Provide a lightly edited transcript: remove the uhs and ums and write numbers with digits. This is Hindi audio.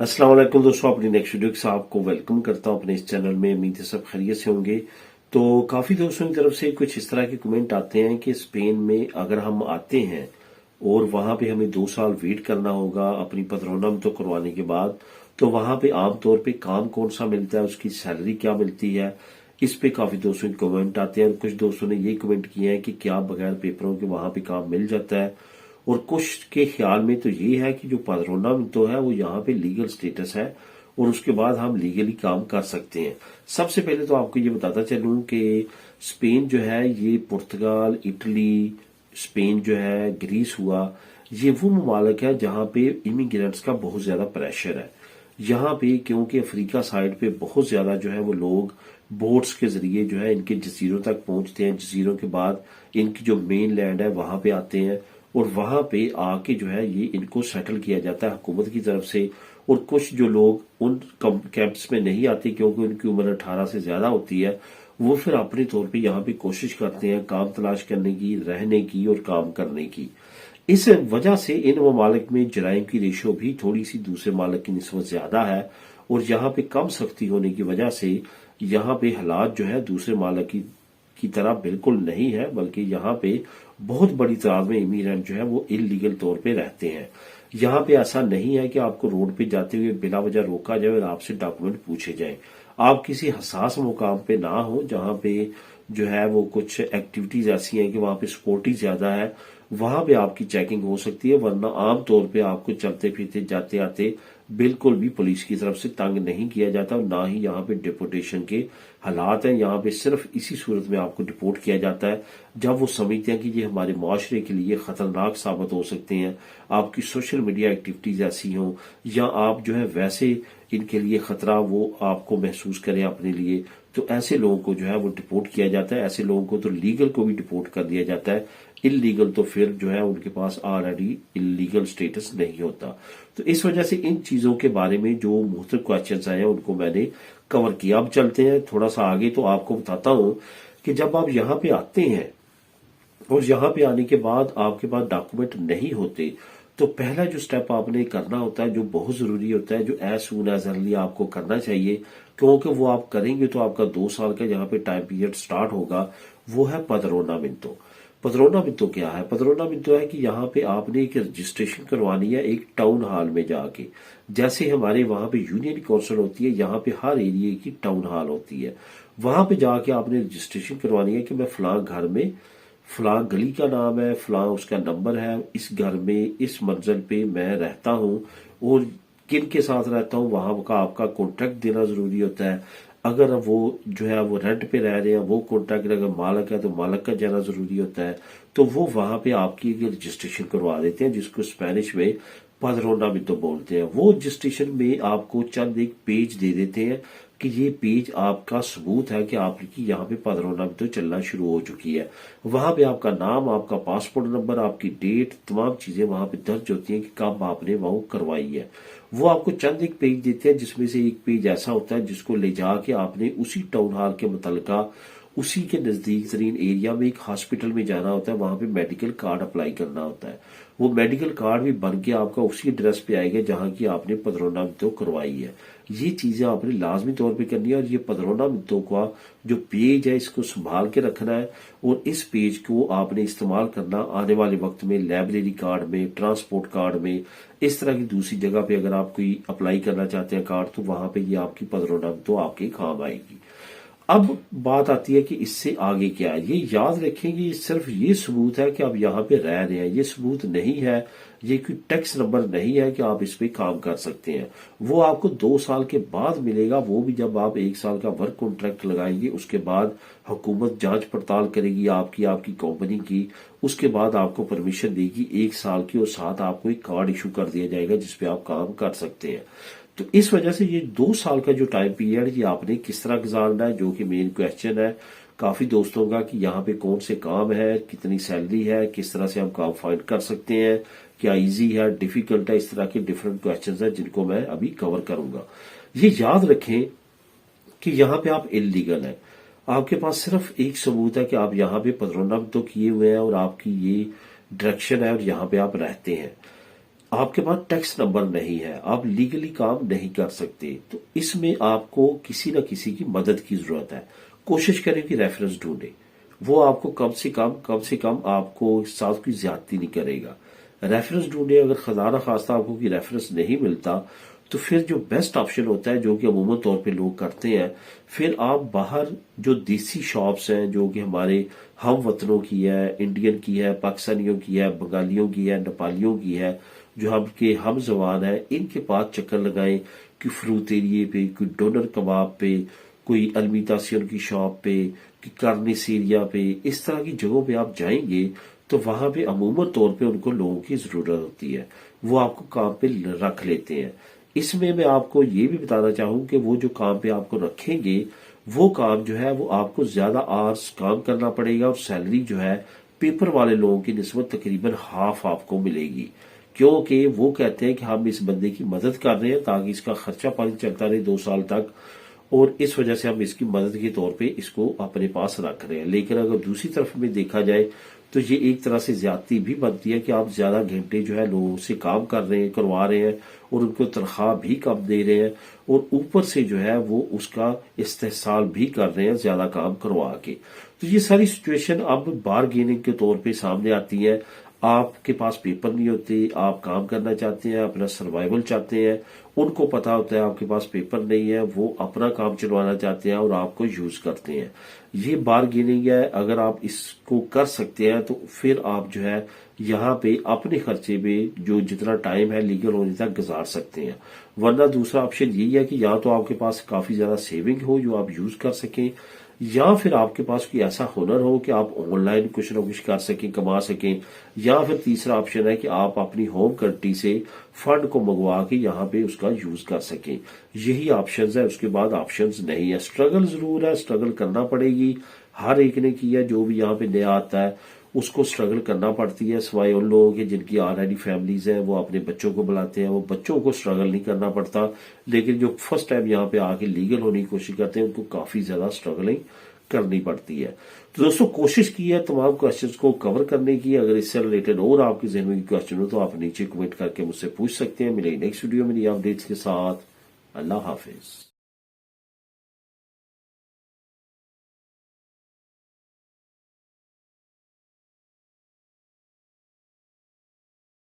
अस्सलाम वालेकुम दोस्तों, अपनी नेक्स्ट वीडियो के साथ आपको वेलकम करता हूं अपने इस चैनल में। उम्मीद है सब खैरियत से होंगे। तो काफी दोस्तों की तरफ से कुछ इस तरह के कमेंट आते हैं कि स्पेन में अगर हम आते हैं और वहां पे हमें 2 साल वेट करना होगा अपनी पदरोना में तो करवाने के बाद, तो वहां पे आमतौर पे काम कौन सा मिलता है, उसकी सैलरी क्या मिलती है, इस पे काफी दोस्तों के कमेंट आते हैं। और कुछ दोस्तों ने ये कमेंट किए हैं कि क्या बगैर पेपरों के वहां पे काम मिल जाता है। और कुछ के ख्याल में तो ये है कि जो पाद्रोना तो है वो यहाँ पे लीगल स्टेटस है और उसके बाद हम लीगली काम कर सकते हैं। सबसे पहले तो आपको ये बताता चलूं कि स्पेन जो है ये पुर्तगाल, इटली, स्पेन जो है, ग्रीस हुआ, ये वो ममालिक है जहाँ पे इमिग्रेंट्स का बहुत ज्यादा प्रेशर है। यहाँ पे क्योंकि अफ्रीका साइड पे बहुत ज्यादा जो है वो लोग बोट्स के जरिए जो है इनके जजीरों तक पहुंचते हैं। जजीरों के बाद इनकी जो मेन लैंड है वहां पे आते हैं और वहां पे आके जो है ये इनको सेटल किया जाता है हुकूमत की तरफ से। और कुछ जो लोग उन कैंप्स में नहीं आते क्योंकि उनकी उम्र 18 से ज्यादा होती है, वो फिर अपने तौर पे यहाँ पे कोशिश करते हैं काम तलाश करने की, रहने की और काम करने की। इस वजह से इन ममालिक में जराइम की रेशो भी थोड़ी सी दूसरे मालिक की निस्बत ज्यादा है और यहाँ पे कम सख्ती होने की वजह से यहाँ पे हालात जो है दूसरे मालिक की तरह बिल्कुल नहीं है, बल्कि यहाँ पे बहुत बड़ी तादाद में इमिग्रेंट जो है वो इलीगल तौर पे रहते हैं। यहाँ पे ऐसा नहीं है कि आपको रोड पे जाते हुए बिला वजह रोका जाए और आपसे डॉक्यूमेंट पूछे जाए। आप किसी हसास मुकाम पे ना हो जहाँ पे जो है वो कुछ एक्टिविटीज ऐसी हैं कि वहां पे सिक्योरिटी ज्यादा है, वहां पे आपकी चेकिंग हो सकती है। वरना आम तौर पे आपको चलते फिरते जाते आते बिल्कुल भी पुलिस की तरफ से तंग नहीं किया जाता और ना ही यहाँ पे डिपोटेशन के हालात हैं। यहाँ पे सिर्फ इसी सूरत में आपको डिपोर्ट किया जाता है जब वो समझते हैं कि ये हमारे माशरे के लिए खतरनाक साबित हो सकते हैं, आपकी सोशल मीडिया एक्टिविटीज ऐसी हों या आप जो है वैसे इनके लिए खतरा वो आपको महसूस करें अपने लिए, तो ऐसे लोगों को जो है वो डिपोर्ट किया जाता है। ऐसे लोगों को तो लीगल को भी डिपोर्ट कर दिया जाता है, इलीगल तो फिर जो है उनके पास ऑलरेडी इलीगल स्टेटस नहीं होता। तो इस वजह से इन चीजों के बारे में जो मुख्तलिफ क्वेश्चंस आए हैं उनको मैंने कवर किया। अब चलते हैं थोड़ा सा आगे, तो आपको बताता हूं कि जब आप यहाँ पे आते हैं और यहाँ पे आने के बाद आपके पास डॉक्यूमेंट नहीं होते, तो पहला जो स्टेप आपने करना होता है, जो बहुत जरूरी होता है, जो एज सून एज अर्ली आपको करना चाहिए, क्योंकि वो आप करेंगे तो आपका 2 साल का यहाँ पे टाइम पीरियड स्टार्ट होगा, वो है पदरोनामिंतो। पदरोनामिंतो क्या है? पदरोनामिंतो है कि यहाँ पे आपने एक रजिस्ट्रेशन करवानी है एक टाउन हॉल में जाके। जैसे हमारे वहां पे यूनियन काउंसिल होती है, यहाँ पे हर एरिया की टाउन हॉल होती है। वहां पे जाके आपने रजिस्ट्रेशन करवानी है कि मैं फलां घर में, फलां गली का नाम है, फलां उसका नंबर है, इस घर में इस मंजिल पे मैं रहता हूं और किन के साथ रहता हूं, वहां का आपका कॉन्ट्रैक्ट देना जरूरी होता है। अगर वो जो है वो रेंट पे रह रहे हैं, वो कॉन्ट्रैक्ट अगर मालिक है तो मालिक का जाना जरूरी होता है। तो वो वहां पे आपकी रजिस्ट्रेशन करवा देते हैं, जिसको स्पेनिश में पदरोनामिंतो बोलते हैं। वो रजिस्ट्रेशन में आपको चंद एक पेज दे देते हैं कि ये पेज आपका सबूत है कि आपकी यहाँ पे पदरोनामिंतो चलना शुरू हो चुकी है। वहां पे आपका नाम, आपका पासपोर्ट नंबर, आपकी डेट, तमाम चीजें वहां पे दर्ज होती हैं कि कब आपने वो करवाई है। वो आपको चंद एक पेज देते हैं, जिसमें से एक पेज ऐसा होता है जिसको ले जाके आपने उसी टाउन हॉल के मुतलका उसी के नजदीक तरीन एरिया में एक हॉस्पिटल में जाना होता है, वहां पे मेडिकल कार्ड अप्लाई करना होता है। वो मेडिकल कार्ड भी बन के आपका उसी एड्रेस पे आएगा जहां की आपने पदरोनामिंतो करवाई है। ये चीजें आपने लाजमी तौर पे करनी है और ये पदरोनामिंतो का जो पेज है इसको संभाल के रखना है और इस पेज को आपने इस्तेमाल करना आने वाले वक्त में लाइब्रेरी कार्ड में, ट्रांसपोर्ट कार्ड में, इस तरह की दूसरी जगह पे अगर आप कोई अप्लाई करना चाहते हैं कार्ड, तो वहां पे ये आपकी पदरोनामिंतो आपके काम आएगी। अब बात आती है कि इससे आगे क्या है। ये याद रखें कि सिर्फ ये सबूत है कि आप यहाँ पे रह रहे हैं, ये सबूत नहीं है, ये कोई टैक्स नंबर नहीं है कि आप इस पे काम कर सकते हैं। वो आपको 2 साल के बाद मिलेगा, वो भी जब आप 1 साल का वर्क कॉन्ट्रैक्ट लगाएंगे। उसके बाद हुकूमत जांच पड़ताल करेगी आपकी कंपनी की, उसके बाद आपको परमिशन देगी 1 साल की और साथ आपको एक कार्ड इशू कर दिया जाएगा जिसपे आप काम कर सकते हैं। तो इस वजह से ये 2 साल का जो टाइम पीरियड ये आपने किस तरह गुजारना है, जो कि मेन क्वेश्चन है काफी दोस्तों का कि यहाँ पे कौन से काम है, कितनी सैलरी है, किस तरह से हम काम फाइंड कर सकते हैं, क्या इजी है, डिफिकल्ट है, इस तरह के डिफरेंट क्वेश्चंस हैं जिनको मैं अभी कवर करूंगा। ये याद रखें कि यहाँ पे आप इलीगल हैं, आपके पास सिर्फ एक सबूत है कि आप यहाँ पे पदरोनामिंतो किए हुए हैं और आपकी ये डायरेक्शन है और यहाँ पे आप रहते हैं। आपके पास टैक्स नंबर नहीं है, आप लीगली काम नहीं कर सकते, तो इसमें आपको किसी न किसी की मदद की जरूरत है। कोशिश करें कि रेफरेंस ढूंढे, वो आपको कम से कम आपको साथ कोई ज्यादती नहीं करेगा। रेफरेंस ढूंढे, अगर खुदा न खास्ता आपको कोई रेफरेंस नहीं मिलता तो फिर जो बेस्ट ऑप्शन होता है, जो कि अमूमन तौर पे लोग करते हैं, फिर आप बाहर जो देसी शॉप्स हैं जो कि हमारे हम वतनों की है, इंडियन की है, पाकिस्तानियों की है, बंगालियों की है, नेपालियों की है, जो हम जवान है, इनके पास चक्कर लगाएं कि फ्रूट एरिए पे, कोई डोनर कबाब पे, कोई अलमीतासियन की शॉप पे, कि कार्निसीरिया पे, इस तरह की जगहों पे आप जाएंगे तो वहां पे अमूमन तौर पे उनको लोगों की जरूरत होती है, वो आपको काम पे रख लेते हैं। इसमें मैं आपको ये भी बताना चाहूँ कि वो जो काम पे आपको रखेंगे, वो काम जो है वो आपको ज्यादा आवर्स काम करना पड़ेगा और सैलरी जो है पेपर वाले लोगों की निस्बत तकरीबन हाफ आपको मिलेगी, क्योंकि वो कहते हैं कि हम इस बंदे की मदद कर रहे हैं ताकि इसका खर्चा पानी चलता रहे 2 साल तक, और इस वजह से हम इसकी मदद के तौर पे इसको अपने पास रख रहे हैं। लेकिन अगर दूसरी तरफ में देखा जाए तो ये एक तरह से ज्यादती भी बनती है कि आप ज्यादा घंटे जो है लोगों से काम करवा रहे हैं और उनको तनख्वाह भी कम दे रहे हैं, और ऊपर से जो है वो उसका इस्तेहसाल भी कर रहे हैं ज्यादा काम करवा के। तो ये सारी सिचुएशन अब बारगेनिंग के तौर पे सामने आती है। आपके पास पेपर नहीं होते, आप काम करना चाहते हैं, अपना सर्वाइवल चाहते हैं, उनको पता होता है आपके पास पेपर नहीं है, वो अपना काम चलवाना चाहते हैं और आपको यूज करते हैं। ये बारगेनिंग है, अगर आप इसको कर सकते हैं तो फिर आप जो है यहाँ पे अपने खर्चे पे जो जितना टाइम है लीगल होने तक गुजार सकते हैं। वरना दूसरा ऑप्शन यही है कि या तो आपके पास काफी ज्यादा सेविंग हो जो आप यूज कर सकें, या फिर आपके पास कोई ऐसा हुनर हो कि आप ऑनलाइन कुछ ना कुछ कर सकें, कमा सकें, या फिर तीसरा ऑप्शन है कि आप अपनी होम कंट्री से फंड को मंगवा के यहाँ पे उसका यूज कर सकें। यही ऑप्शंस है, उसके बाद ऑप्शंस नहीं है। स्ट्रगल जरूर है, स्ट्रगल करना पड़ेगी, हर एक ने किया, जो भी यहाँ पे नया आता है उसको स्ट्रगल करना पड़ती है, सिवाय उन लोगों के जिनकी ऑलरेडी फैमिलीज हैं, वो अपने बच्चों को बुलाते हैं, वो बच्चों को स्ट्रगल नहीं करना पड़ता। लेकिन जो फर्स्ट टाइम यहाँ पे आके लीगल होने की कोशिश करते हैं उनको काफी ज्यादा स्ट्रगलिंग करनी पड़ती है। तो दोस्तों, कोशिश की है तमाम क्वेश्चंस को कवर करने की। अगर इससे रिलेटेड और आपके जहन में क्वेश्चन हो तो आप नीचे कमेंट करके मुझसे पूछ सकते हैं। मिलेंगे नेक्स्ट वीडियो में नई अपडेट्स के साथ। अल्लाह हाफिज।